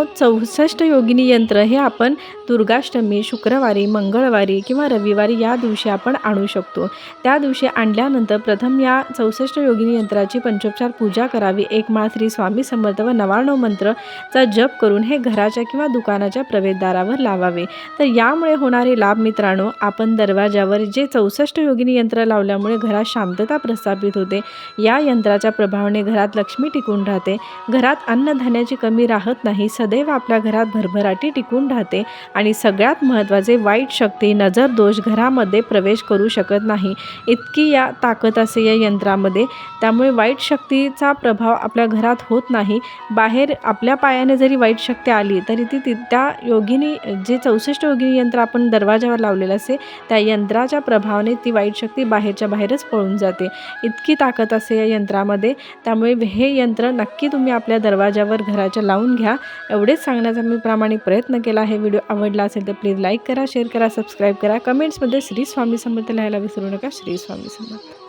मित्रांनो, 64 योगिनी यंत्र हे आपण दुर्गाष्टमी, शुक्रवारी, मंगळवारी किंवा रविवारी या दिवशी आपण आणू शकतो. त्या दिवशी आणल्यानंतर प्रथम या 64 योगिनी यंत्राची पंचोपचार पूजा करावी. एक माळ श्री स्वामी समर्थ व 99 मंत्रचा जप करून हे घराच्या किंवा दुकानाच्या प्रवेशद्वारावर लावावे. तर यामुळे होणारे लाभ मित्रांनो, आपण दरवाजावर जे 64 योगिनी यंत्र लावल्यामुळे घरात शांतता प्रस्थापित होते. या यंत्राच्या प्रभावाने घरात लक्ष्मी टिकून राहते. घरात अन्नधान्याची कमी राहत नाही. सदैव आपल्या घरात भरभराटी टिकून राहते आणि सगळ्यात महत्त्वाचे, वाईट शक्ती, नजर दोष घरामध्ये प्रवेश करू शकत नाही. इतकी या ताकद असते या यंत्रामध्ये. त्यामुळे वाईट शक्तीचा प्रभाव आपल्या घरात होत नाही. बाहेर आपल्या पायाने जरी वाईट शक्ती आली तरी ती त्या योगिनी, जे 64 योगिनी यंत्र आपण दरवाजावर लावलेलं असते, त्या यंत्राच्या प्रभावाने ती वाईट शक्ती बाहेरच्या बाहेरच पळून जाते. इतकी ताकद असते या यंत्रामध्ये. त्यामुळे हे यंत्र नक्की तुम्ही आपल्या दरवाजावर घराच्या लावून घ्या. एवढेच सांगण्याचा मी प्रामाणिक प्रयत्न केला आहे. व्हिडिओ आवडला असेल तर प्लीज लाईक करा, शेअर करा, सबस्क्राईब करा. कमेंट्समध्ये श्री स्वामी समर्थ लिहायला विसरू नका. श्री स्वामी समर्थ.